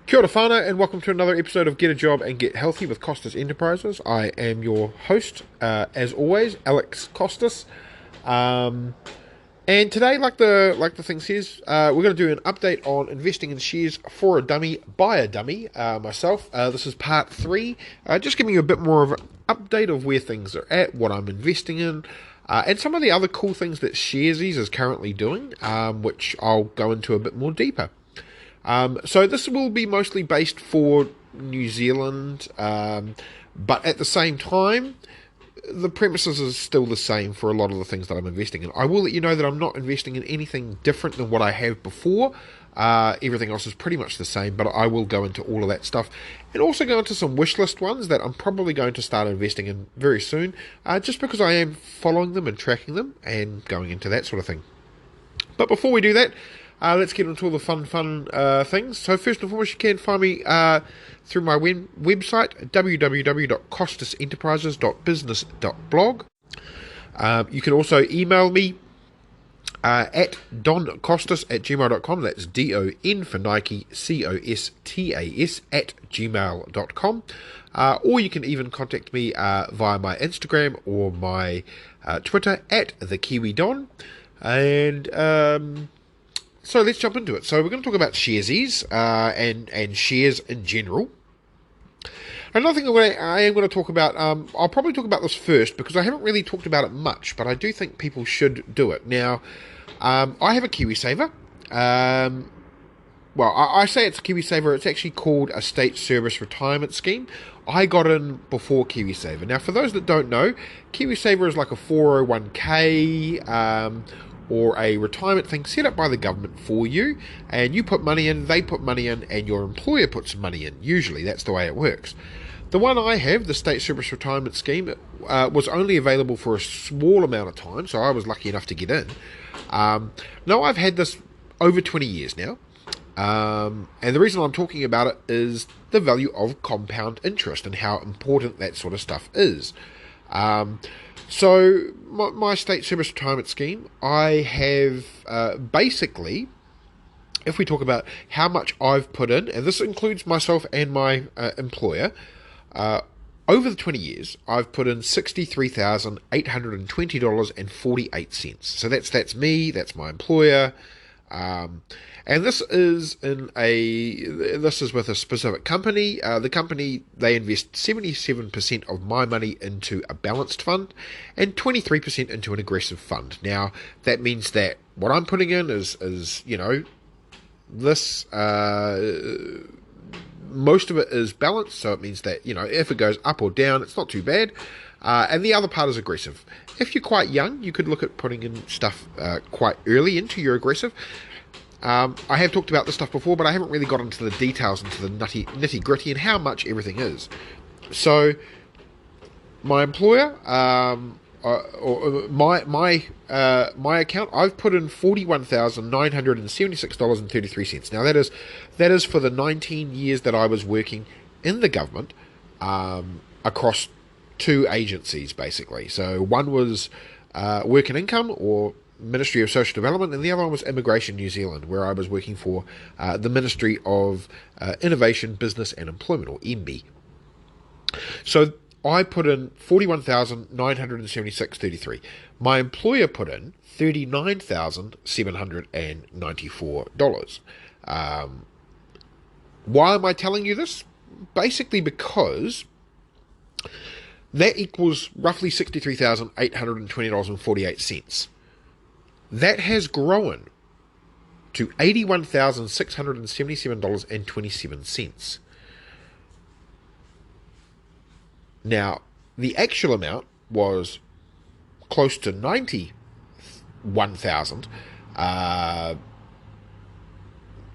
Kia ora whānau, and welcome to another episode of Get a Job and Get Healthy with Costas Enterprises. I am your host, as always, Alex Costas. And today, like the thing says, we're going to do an update on investing in shares for a dummy, by a dummy, myself. This is part 3, just giving you a bit more of an update of where things are at, what I'm investing in, and some of the other cool things that Sharesies is currently doing, which I'll go into a bit more deeper. So this will be mostly based for New Zealand, but at the same time, the premises is still the same for a lot of the things that I'm investing in. I will let you know that I'm not investing in anything different than what I have before. Everything else is pretty much the same, but I will go into all of that stuff and also go into some wish list ones that I'm probably going to start investing in very soon, just because I am following them and tracking them and going into that sort of thing. But before we do that, let's get into all the fun things. So first and foremost, you can find me through my website, www.costasenterprises.business.blog. You can also email me at doncostas@gmail.com. That's DON for Nike, COSTAS @gmail.com. Or you can even contact me via my Instagram or my Twitter at @thekiwidon. And so let's jump into it. So we're going to talk about Sharesies and shares in general. Another thing I am going to talk about, I'll probably talk about this first because I haven't really talked about it much, but I do think people should do it. Now, I have a Kiwisaver. Well, I say it's a Kiwisaver. It's actually called a State Service Retirement Scheme. I got in before Kiwisaver. Now, for those that don't know, Kiwisaver is like a 401k, or a retirement thing set up by the government for you, and you put money in, they put money in, and your employer puts money in. Usually, that's the way it works. The one I have, the State Service Retirement Scheme, was only available for a small amount of time, so I was lucky enough to get in. Now, I've had this over 20 years now, and the reason I'm talking about it is the value of compound interest and how important that sort of stuff is. So, my State Service Retirement Scheme, I have basically, if we talk about how much I've put in, and this includes myself and my employer, over the 20 years, I've put in $63,820.48. So that's me, that's my employer, and this is with a specific company. The company, they invest 77% of my money into a balanced fund and 23% into an aggressive fund. Now, that means that what I'm putting in is this, most of it is balanced, so it means that, if it goes up or down, it's not too bad. And the other part is aggressive. If you're quite young, you could look at putting in stuff quite early into your aggressive. I have talked about this stuff before, but I haven't really got into the details, into the nitty gritty and how much everything is. So, my employer, or my account, I've put in $41,976.33. Now that is for the 19 years that I was working in the government, across 2 agencies basically. So one was Work and Income, or Ministry of Social Development, and the other one was Immigration New Zealand, where I was working for the Ministry of Innovation, Business and Employment, or MB. So I put in $41,976.33. My employer put in $39,794. Why am I telling you this? Basically because that equals roughly $63,820.48. That has grown to $81,677.27. Now, the actual amount was close to $91,000.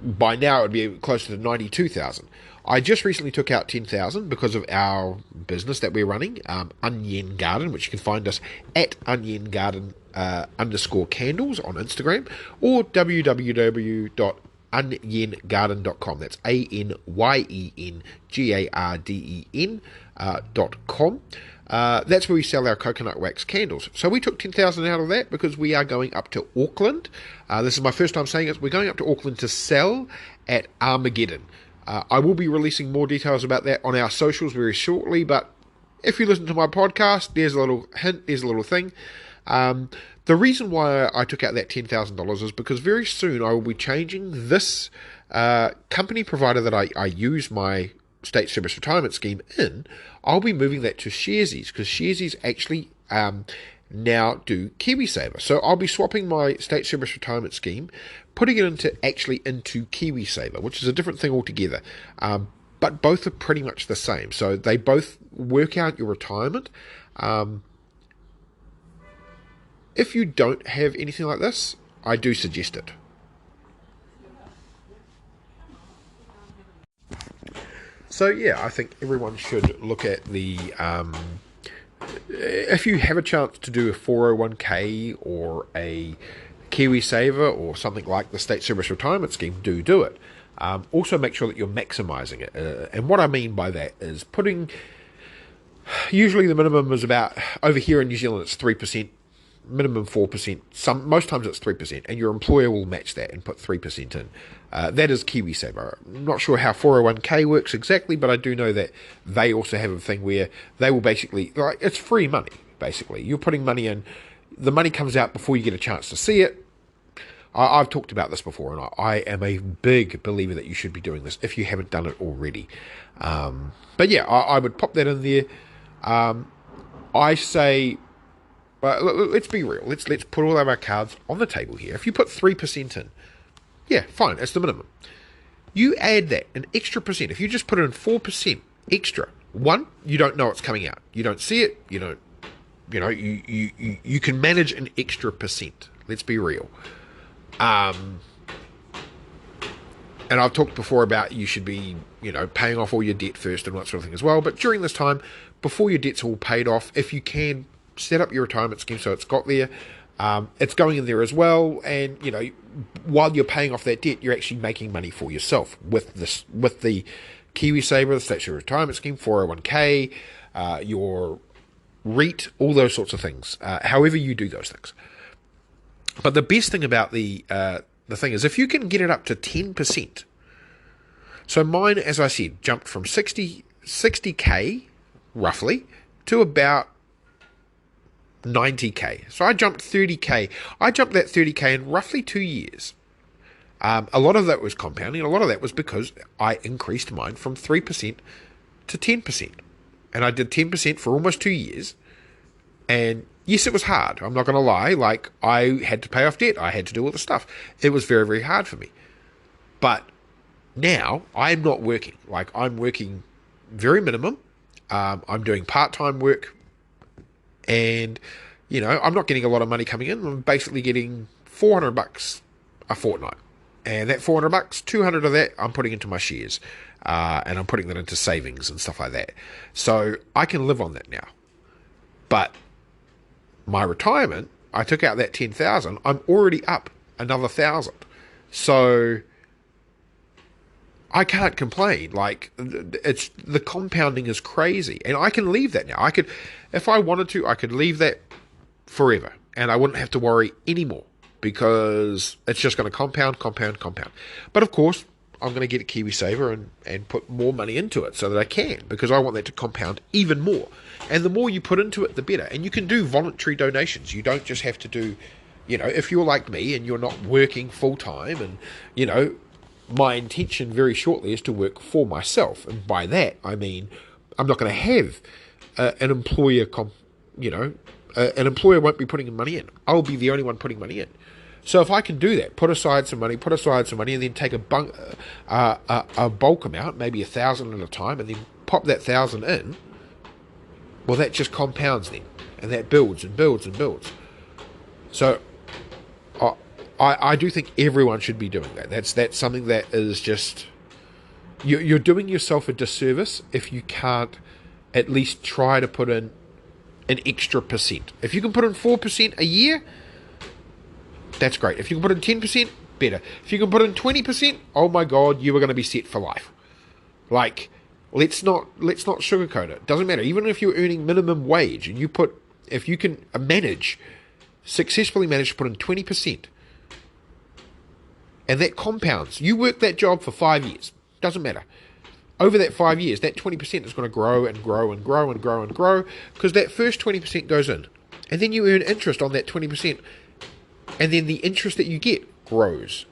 By now, it would be closer to $92,000. I just recently took out $10,000 because of our business that we're running, Onion Garden, which you can find us at Onion Garden _candles on Instagram, or www.onyengarden.com. That's ANYENGARDEN.com. That's where we sell our coconut wax candles. So we took 10,000 out of that because we are going up to Auckland. This is my first time saying it. We're going up to Auckland to sell at Armageddon. I will be releasing more details about that on our socials very shortly, but if you listen to my podcast, there's a little hint, there's a little thing. The reason why I took out that $10,000 is because very soon I will be changing this company provider that I use my state service retirement scheme in. I'll be moving that to Sharesies, because Sharesies actually now do Kiwisaver. So I'll be swapping my state service retirement scheme, putting it into Kiwisaver, which is a different thing altogether. But both are pretty much the same. So they both work out your retirement. If you don't have anything like this, I do suggest it. So yeah, I think everyone should look at the, if you have a chance to do a 401k or a Kiwisaver or something like the State Service Retirement Scheme, do it. Also make sure that you're maximising it. And what I mean by that is usually the minimum is about, over here in New Zealand it's 3%, minimum 4%, most times it's 3%, and your employer will match that and put 3% in. That is Kiwisaver. I'm not sure how 401k works exactly, but I do know that they also have a thing where they will basically, like, it's free money, basically. You're putting money in, the money comes out before you get a chance to see it. I've talked about this before, and I am a big believer that you should be doing this if you haven't done it already. But yeah, I would pop that in there. I say, let's be real. Let's put all of our cards on the table here. If you put 3% in, yeah, fine, it's the minimum. You add that, an extra percent. If you just put in 4% extra, one, you don't know it's coming out. You don't see it. You don't, you can manage an extra percent. Let's be real. And I've talked before about you should be, paying off all your debt first and that sort of thing as well. But during this time, before your debt's all paid off, if you can, set up your retirement scheme so it's got there. It's going in there as well, and while you're paying off that debt, you're actually making money for yourself with the Kiwisaver, the State Retirement Scheme, 401k, your REIT, all those sorts of things. However you do those things. But the best thing about the thing is if you can get it up to 10%. So mine, as I said, jumped from 60k roughly to about 90k. So I jumped 30k. I jumped that 30k in roughly 2 years. A lot of that was compounding. A lot of that was because I increased mine from 3% to 10%. And I did 10% for almost 2 years. And yes, it was hard. I'm not going to lie. Like, I had to pay off debt. I had to do all the stuff. It was very, very hard for me. But now I'm not working. Like, I'm working very minimum. I'm doing part-time work. And, I'm not getting a lot of money coming in. I'm basically getting $400 a fortnight. And that $400, 200 of that I'm putting into my shares. And I'm putting that into savings and stuff like that. So I can live on that now. But my retirement, I took out that 10,000. I'm already up another 1,000. So I can't complain. Like, it's the compounding is crazy, and I can leave that now. I could, if I wanted to, I could leave that forever, and I wouldn't have to worry anymore because it's just going to compound. But of course, I'm going to get a Kiwisaver and put more money into it so that I can, because I want that to compound even more. And the more you put into it, the better. And you can do voluntary donations. You don't just have to do, if you're like me and you're not working full time, and my intention very shortly is to work for myself. And by that, I mean, I'm not going to have an employer, an employer won't be putting money in. I'll be the only one putting money in. So if I can do that, put aside some money, and then take a bulk amount, maybe 1,000 at a time, and then pop that 1,000 in, well, that just compounds then. And that builds and builds and builds. So I do think everyone should be doing that. That's something that is just, you're doing yourself a disservice if you can't at least try to put in an extra percent. If you can put in 4% a year, that's great. If you can put in 10%, better. If you can put in 20%, oh my God, you are going to be set for life. Like, let's not sugarcoat it. Doesn't matter. Even if you're earning minimum wage and if you can successfully manage to put in 20%, and that compounds. You work that job for 5 years. Doesn't matter. Over that 5 years, that 20% is going to grow and grow and grow and grow and grow, because that first 20% goes in. And then you earn interest on that 20%. And then the interest that you get grows.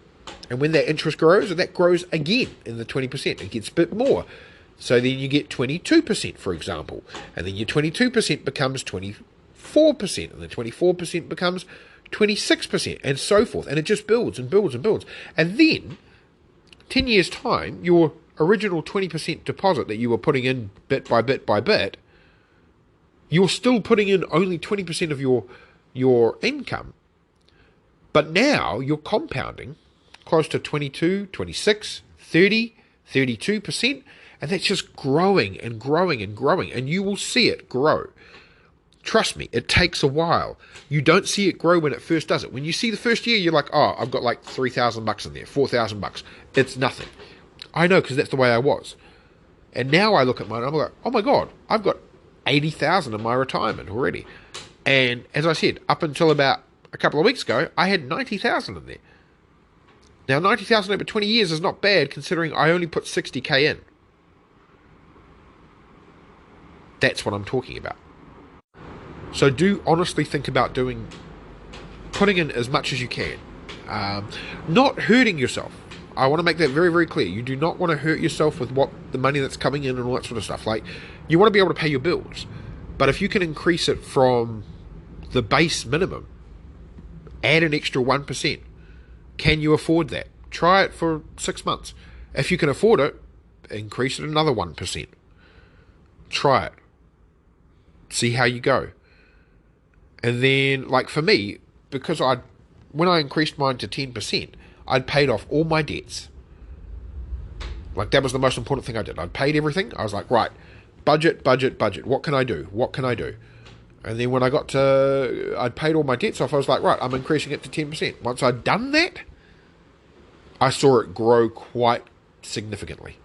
And when that interest grows, that grows again in the 20%. It gets a bit more. So then you get 22%, for example. And then your 22% becomes 24%. And the 24% becomes 26%, and so forth. And it just builds and builds and builds. And then, 10 years' time, your original 20% deposit that you were putting in bit by bit by bit, you're still putting in only 20% of your income. But now you're compounding close to 22, 26, 30, 32%, and that's just growing and growing and growing, and you will see it grow. Trust me, it takes a while. You don't see it grow when it first does it. When you see the first year, you're like, oh, I've got like $3,000 in there, $4,000. It's nothing. I know, because that's the way I was. And now I look at mine, I'm like, oh my God, I've got 80,000 in my retirement already. And as I said, up until about a couple of weeks ago, I had 90,000 in there. Now, 90,000 over 20 years is not bad, considering I only put 60K in. That's what I'm talking about. So do honestly think about putting in as much as you can. Not hurting yourself. I want to make that very, very clear. You do not want to hurt yourself with the money that's coming in and all that sort of stuff. Like, you want to be able to pay your bills. But if you can increase it from the base minimum, add an extra 1%. Can you afford that? Try it for 6 months. If you can afford it, increase it another 1%. Try it. See how you go. And then, like for me, because when I increased mine to 10%, I'd paid off all my debts. Like, that was the most important thing I did. I'd paid everything. I was like, right, budget. What can I do? And then when I'd paid all my debts off, I was like, right, I'm increasing it to 10%. Once I'd done that, I saw it grow quite significantly.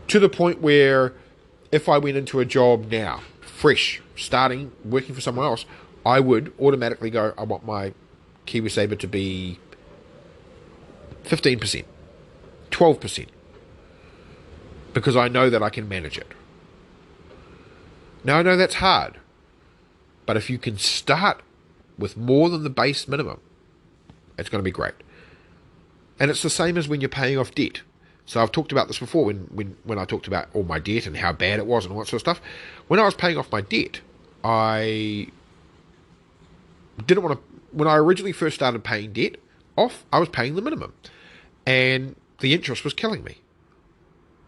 To the point where if I went into a job now, fresh, starting, working for someone else, I would automatically go, I want my Kiwisaver to be 15%, 12%, because I know that I can manage it. Now, I know that's hard, but if you can start with more than the base minimum, it's going to be great. And it's the same as when you're paying off debt. So I've talked about this before when I talked about all my debt and how bad it was and all that sort of stuff. When I was paying off my debt, I didn't want to... When I originally first started paying debt off, I was paying the minimum. And the interest was killing me.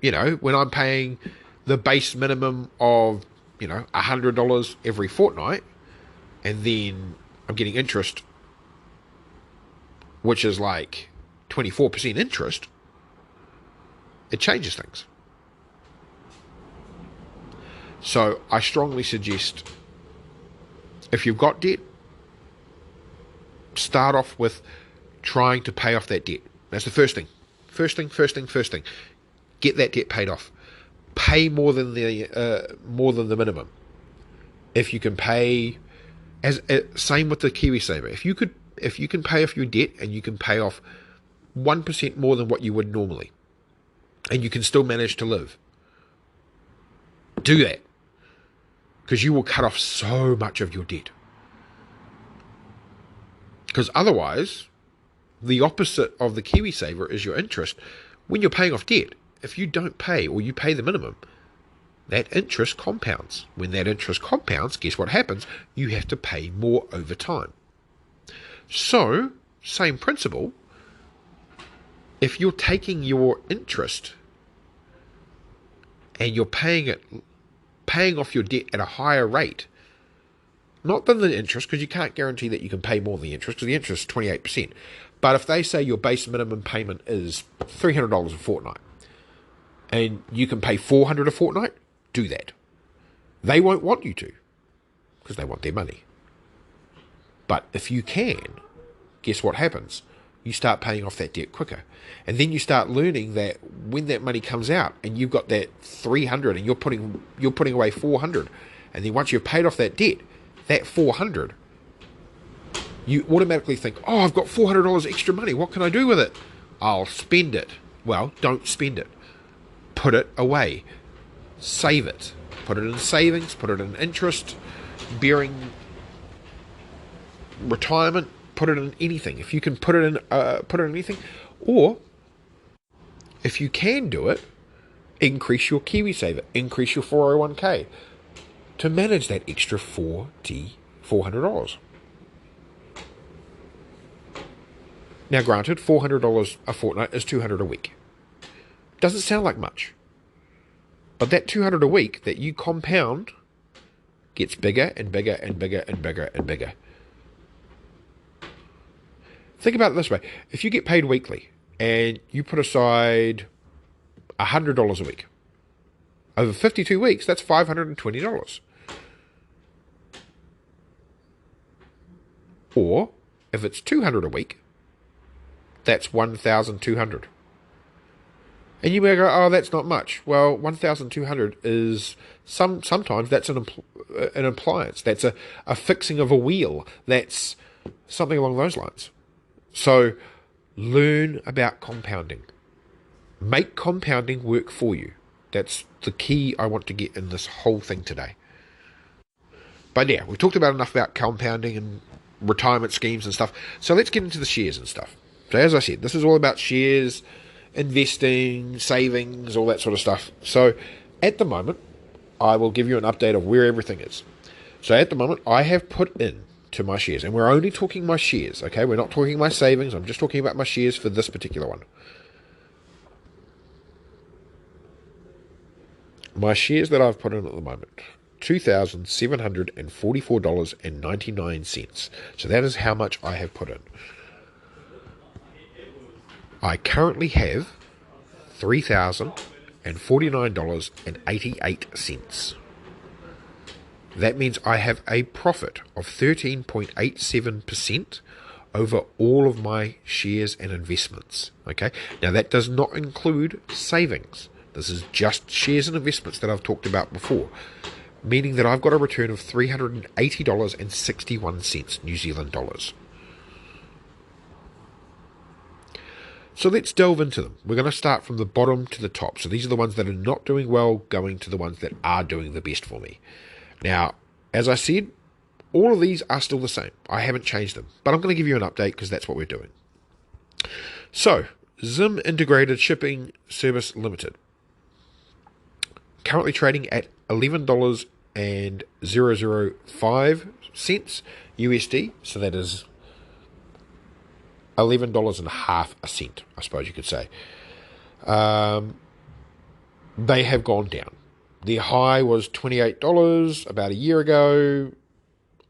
You know, when I'm paying the base minimum of, $100 every fortnight, and then I'm getting interest, which is like 24% interest, it changes things. So I strongly suggest, if you've got debt, start off with trying to pay off that debt. That's the first thing. First thing. Get that debt paid off. Pay more than the minimum. If you can pay, same with the Kiwisaver. If you can pay off your debt and you can pay off 1% more than what you would normally, and you can still manage to live, do that, because you will cut off so much of your debt. Because otherwise, the opposite of the Kiwisaver is your interest. When you're paying off debt, if you don't pay or you pay the minimum, that interest compounds. When that interest compounds, guess what happens? You have to pay more over time. So, same principle. If you're taking your interest and you're paying off your debt at a higher rate, not than the interest, because you can't guarantee that you can pay more than the interest, because the interest is 28%. But if they say your base minimum payment is $300 a fortnight, and you can pay $400 a fortnight, do that. They won't want you to, because they want their money. But if you can, guess what happens? You start paying off that debt quicker. And then you start learning that when that money comes out and you've got that $300 and you're putting away $400, and then once you've paid off that debt, that $400, you automatically think, oh, I've got $400 extra money. What can I do with it? I'll spend it. Well, don't spend it. Put it away. Save it. Put it in savings, put it in interest, bearing retirement, put it in anything. If you can put it in anything. Or, if you can do it, increase your Kiwisaver, increase your 401k to manage that extra $400. Now, granted, $400 a fortnight is $200 a week. Doesn't sound like much. But that $200 a week that you compound gets bigger and bigger and bigger and bigger and bigger. Think about it this way. If you get paid weekly and you put aside $100 a week, over 52 weeks, that's $520. Or, if it's $200 a week, that's $1,200. And you may go, oh, that's not much. Well, $1,200 is sometimes that's an appliance. That's a fixing of a wheel. That's something along those lines. So, learn about compounding. Make compounding work for you. That's the key I want to get in this whole thing today. But yeah, we've talked about enough about compounding and retirement schemes and stuff. So let's get into the shares and stuff. So as I said, this is all about shares, investing, savings, all that sort of stuff. So at the moment, I will give you an update of where everything is. So at the moment, I have put in to my shares, and we're only talking my shares, okay? We're not talking my savings. I'm just talking about my shares for this particular one. My shares that I've put in at the moment, $2,744.99. So that is how much I have put in. I currently have $3,049.88. That means I have a profit of 13.87% over all of my shares and investments. Okay, now that does not include savings. This is just shares and investments that I've talked about before, meaning that I've got a return of $380.61 New Zealand dollars. So let's delve into them. We're going to start from the bottom to the top. So these are the ones that are not doing well, going to the ones that are doing the best for me. Now, as I said, all of these are still the same. I haven't changed them, but I'm going to give you an update because that's what we're doing. So, Zim Integrated Shipping Service Limited. Currently trading at $11.005 USD. So that is $11.50, I suppose you could say. They have gone down. Their high was $28 about a year ago.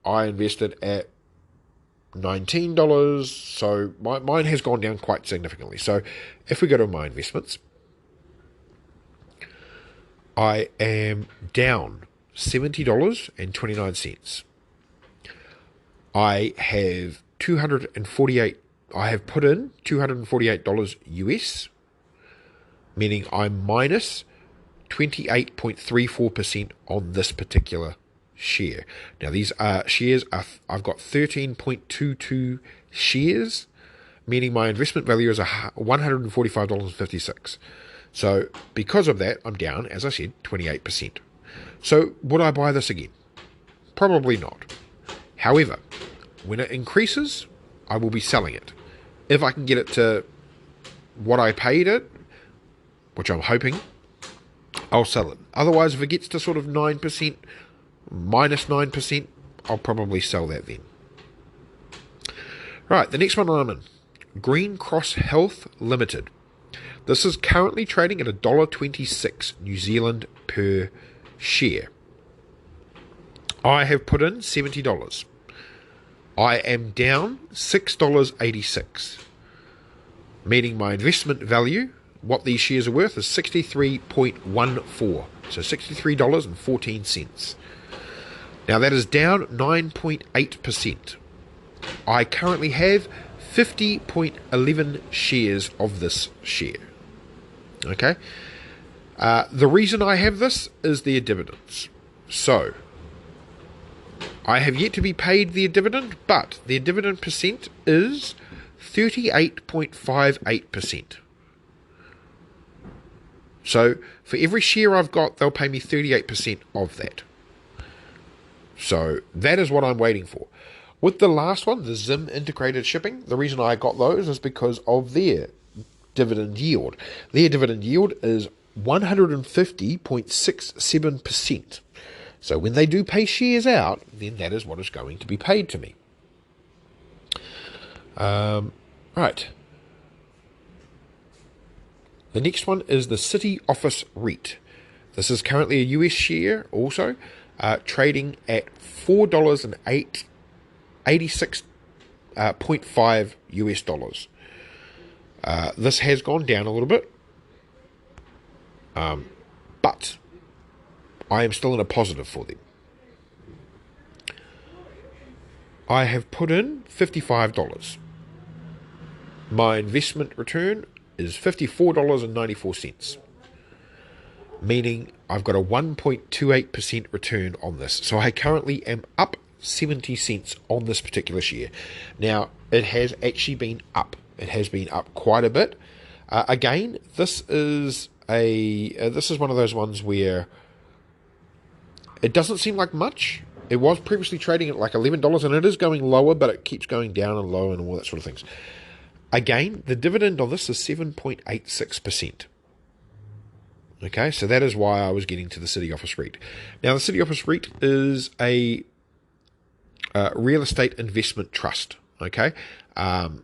I invested at $19, so mine has gone down quite significantly. So if we go to my investments, I am down $70.29. I have put in $248 US, meaning I'm minus 28.34% on this particular share. Now these are shares, I've got 13.22 shares, meaning my investment value is $145.56. So because of that, I'm down, as I said, 28%. So would I buy this again? Probably not. However, when it increases, I will be selling it. If I can get it to what I paid it, which I'm hoping, I'll sell it. Otherwise, if it gets to sort of 9%, minus 9%, I'll probably sell that then. Right, the next one I'm in. Green Cross Health Limited. This is currently trading at $1.26 New Zealand per share. I have put in $70. I am down $6.86, meaning my investment value, what these shares are worth, is $63.14. So $63.14. Now that is down 9.8%. I currently have 50.11 shares of this share. Okay. The reason I have this is their dividends. So I have yet to be paid their dividend, but their dividend percent is 38.58%. So for every share I've got, they'll pay me 38% of that. So that is what I'm waiting for. With the last one, the Zim integrated shipping, the reason I got those is because of their dividend yield. Their dividend yield is 150.67%. So when they do pay shares out, then that is what is going to be paid to me. Right. The next one is the City Office REIT. This is currently a US share also, trading at $4.86.5 US dollars. This has gone down a little bit, but I am still in a positive for them. I have put in $55. My investment return is $54.94, meaning I've got a 1.28% return on this. So I currently am up 70 cents on this particular share. Now, it has actually been up. It has been up quite a bit. Again, this is one of those ones where it doesn't seem like much. It was previously trading at like $11, and it is going lower, but it keeps going down and low and all that sort of things. Again, the dividend on this is 7.86%. Okay, so that is why I was getting to the City Office REIT. Now, the City Office REIT is a real estate investment trust. Okay, the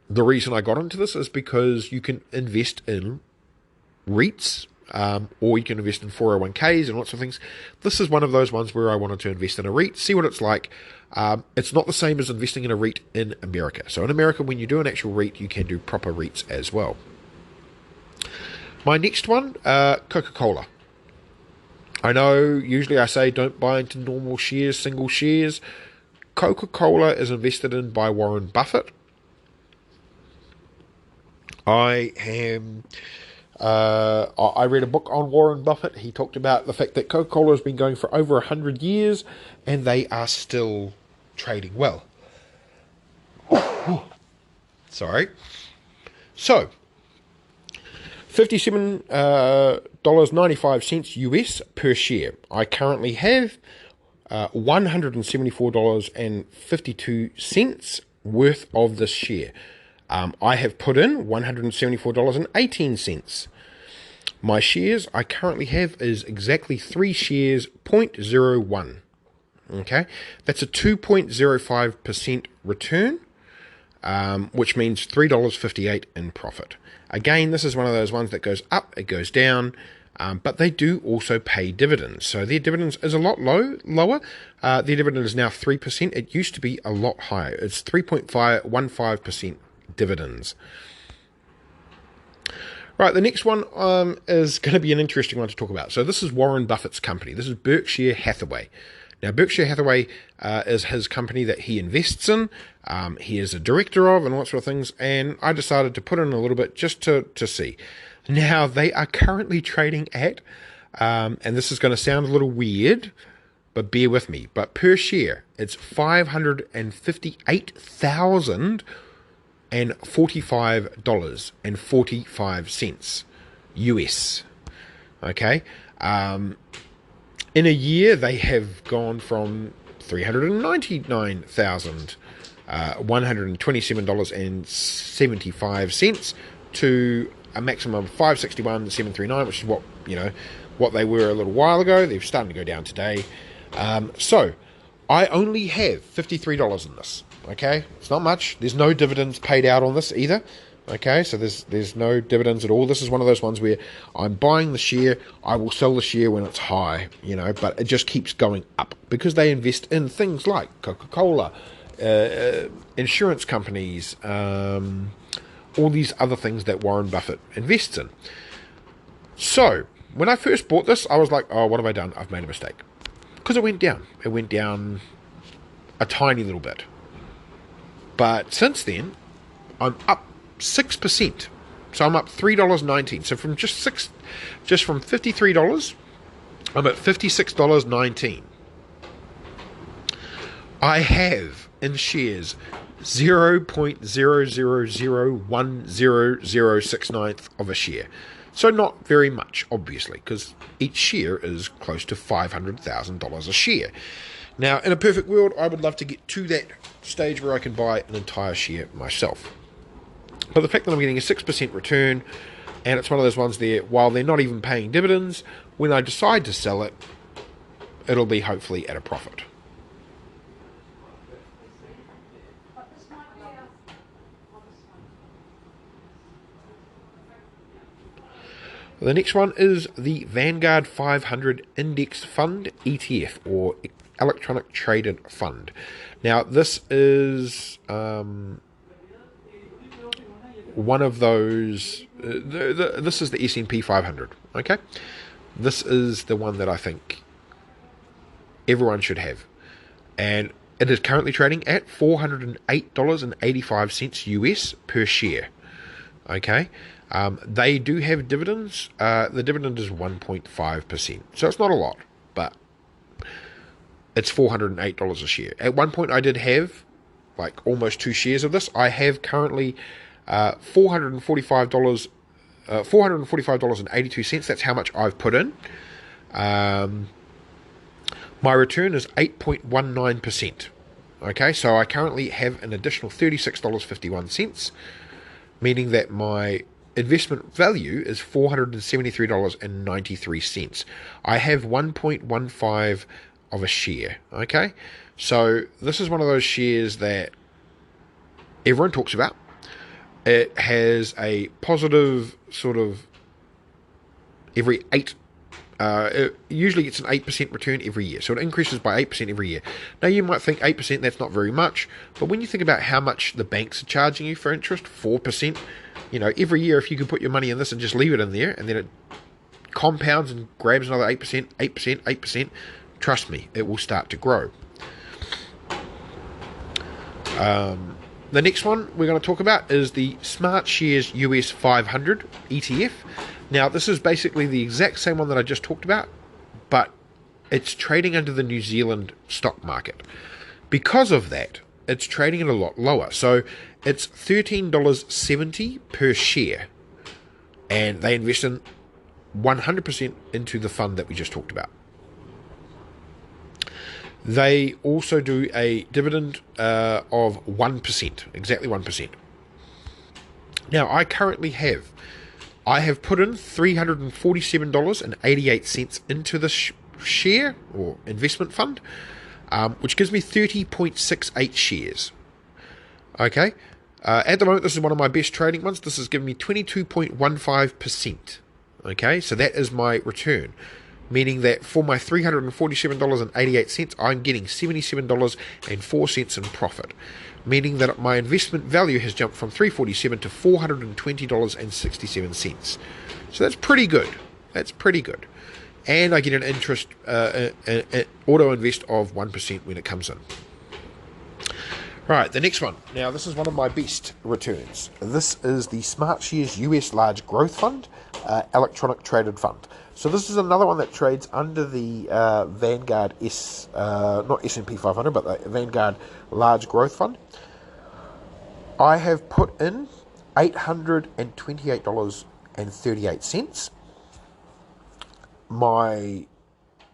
reason I got into this is because you can invest in REITs, or you can invest in 401ks and lots of things. This is one of those ones where I wanted to invest in a REIT, see what it's like. It's not the same as investing in a REIT in America. So in America, when you do an actual REIT, you can do proper REITs as well. My next one, Coca-Cola. I know usually I say don't buy into normal shares, single shares. Coca-Cola is invested in by Warren Buffett. I read a book on Warren Buffett. He talked about the fact that Coca-Cola has been going for over 100 years and they are still trading well. Sorry. So, $57.95 US per share. I currently have $174.52 worth of this share. I have put in $174.18. My shares I currently have is exactly 3 shares, 0.01. Okay, that's a 2.05% return, which means $3.58 in profit. Again, this is one of those ones that goes up, it goes down, but they do also pay dividends. So their dividends is a lot lower. Their dividend is now 3%. It used to be a lot higher. It's 3.15% dividends. Right, the next one is going to be an interesting one to talk about. So this is Warren Buffett's company. This is Berkshire Hathaway. Now, Berkshire Hathaway is his company that he invests in. He is a director of and all sorts of things. And I decided to put in a little bit just to see. Now, they are currently trading at, and this is going to sound a little weird, but bear with me. But per share, it's $558,045.45 US. Okay. In a year, they have gone from $399,127.75 to a maximum of $561,739, which is what they were a little while ago. They're starting to go down today. So I only have $53 in this. Okay, it's not much. There's no dividends paid out on this either. Okay, so there's no dividends at all. This is one of those ones where I'm buying the share, I will sell the share when it's high, but it just keeps going up because they invest in things like Coca-Cola, insurance companies, all these other things that Warren Buffett invests in. So when I first bought this, I was like, oh, what have I done? I've made a mistake. Because it went down. It went down a tiny little bit. But since then, I'm up 6%. So I'm up $3.19. So from just from $53, I'm at $56.19. I have in shares 0.0001069th of a share. So not very much, obviously, because each share is close to $500,000 a share. Now, in a perfect world, I would love to get to that stage where I can buy an entire share myself. But the fact that I'm getting a 6% return, and it's one of those ones there, while they're not even paying dividends, when I decide to sell it, it'll be hopefully at a profit. The next one is the Vanguard 500 Index Fund ETF, or Electronic Traded Fund. Now, this is one of those. This is the S&P 500. Okay, this is the one that I think everyone should have, and it is currently trading at $408.85 US per share. Okay. They do have dividends. The dividend is 1.5%. So it's not a lot, but it's $408 a share. At one point I did have like almost 2 shares of this. I have currently $445, $445.82. That's how much I've put in. My return is 8.19%. Okay, so I currently have an additional $36.51, meaning that my investment value is $473.93. I have 1.15 of a share. Okay, so this is one of those shares that everyone talks about. It has a positive sort of every 8. It usually gets an 8% return every year, so it increases by 8% every year. Now you might think 8%, that's not very much, but when you think about how much the banks are charging you for interest, 4%, you know, every year if you can put your money in this and just leave it in there, and then it compounds and grabs another 8%, 8%, 8%, trust me, it will start to grow. The next one we're going to talk about is the Smart Shares US 500 ETF. Now, this is basically the exact same one that I just talked about, but it's trading under the New Zealand stock market. Because of that, it's trading at a lot lower. So it's $13.70 per share, and they invest in 100% into the fund that we just talked about. They also do a dividend of 1%, exactly 1%. Now, I have put in $347.88 into this share or investment fund, which gives me 30.68 shares. Okay, at the moment, this is one of my best trading ones. This has given me 22.15%. Okay, so that is my return, meaning that for my $347.88, I'm getting $77.04 in profit, meaning that my investment value has jumped from $347 to $420.67. So that's pretty good. That's pretty good. And I get an interest auto invest of 1% when it comes in. Right, the next one. Now, this is one of my best returns. This is the Smart Shares US Large Growth Fund, Electronic Traded Fund. So this is another one that trades under the Vanguard not S&P 500, but the Vanguard Large Growth Fund. I have put in $828.38. My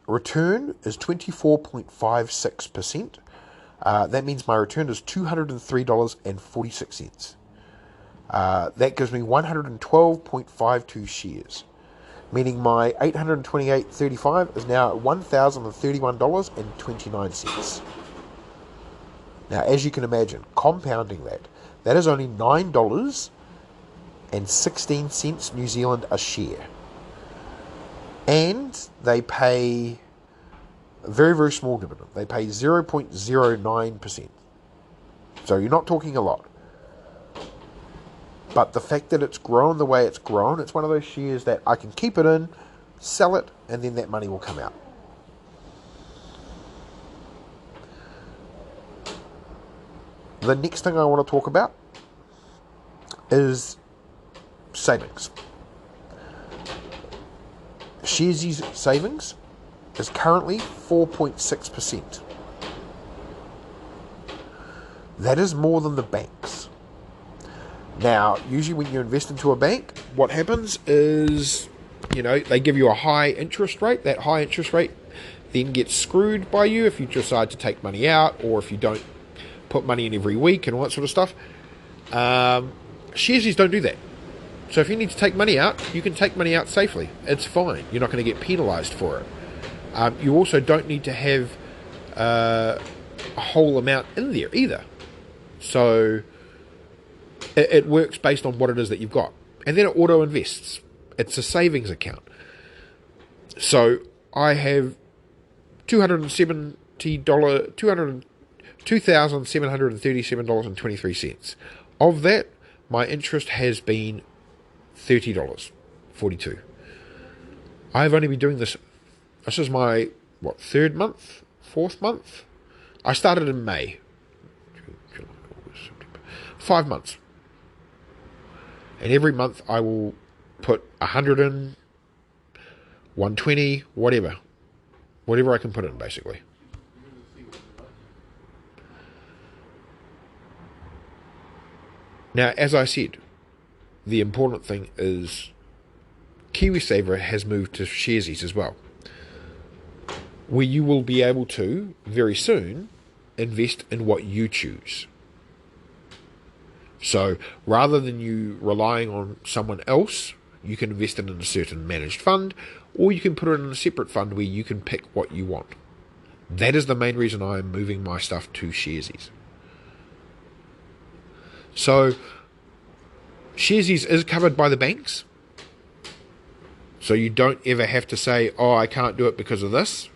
return is 24.56%. That means my return is $203.46. That gives me 112.52 shares, meaning my $828.35 is now at $1,031.29. Now, as you can imagine, compounding that is only $9.16 New Zealand a share. And they pay a very, very small dividend. They pay 0.09%. So you're not talking a lot. But the fact that it's grown the way it's grown, it's one of those shares that I can keep it in, sell it, and then that money will come out. The next thing I want to talk about is savings. Sharesies savings is currently 4.6%. That is more than the banks. Now, usually when you invest into a bank, what happens is, they give you a high interest rate. That high interest rate then gets screwed by you if you decide to take money out, or if you don't put money in every week and all that sort of stuff. Sharesies don't do that. So if you need to take money out, you can take money out safely. It's fine. You're not going to get penalised for it. You also don't need to have a whole amount in there either. So it works based on what it is that you've got. And then it auto-invests. It's a savings account. So I have $2,737.23. Of that, my interest has been $30.42. I've only been doing this. This is my, third month? Fourth month? I started in May. 5 months. And every month I will put 100 in, 120, whatever. Whatever I can put in, basically. Now, as I said, the important thing is Kiwisaver has moved to Sharesies as well, where you will be able to, very soon, invest in what you choose. So, rather than you relying on someone else, you can invest it in a certain managed fund, or you can put it in a separate fund where you can pick what you want. That is the main reason I am moving my stuff to Sharesies. So, Sharesies is covered by the banks. So you don't ever have to say, oh, I can't do it because of this.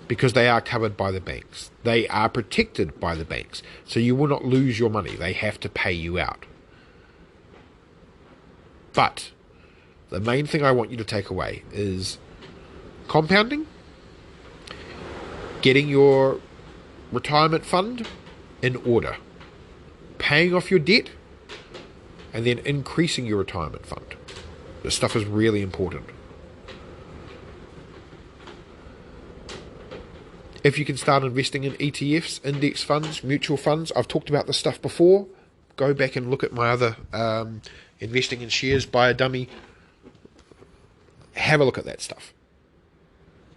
Because they are covered by the banks. They are protected by the banks. So you will not lose your money. They have to pay you out. But the main thing I want you to take away is compounding, getting your retirement fund in order, paying off your debt, and then increasing your retirement fund. This stuff is really important. If you can start investing in ETFs, index funds, mutual funds, I've talked about this stuff before. Go back and look at my other investing in shares by a dummy. Have a look at that stuff.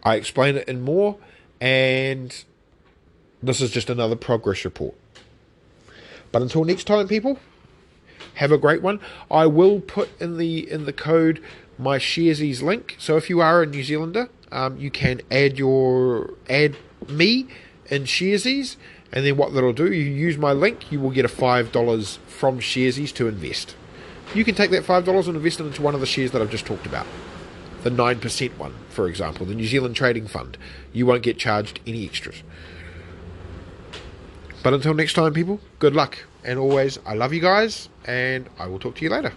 I explain it in more, and this is just another progress report. But until next time, people, have a great one. I will put in the code my Sharesies link. So if you are a New Zealander, you can add me in Sharesies, and then what that'll do, you use my link, you will get a $5 from Sharesies to invest. You can take that $5 and invest it into one of the shares that I've just talked about. The 9% one, for example, the New Zealand Trading Fund. You won't get charged any extras. But until next time, people, good luck. And always, I love you guys, and I will talk to you later.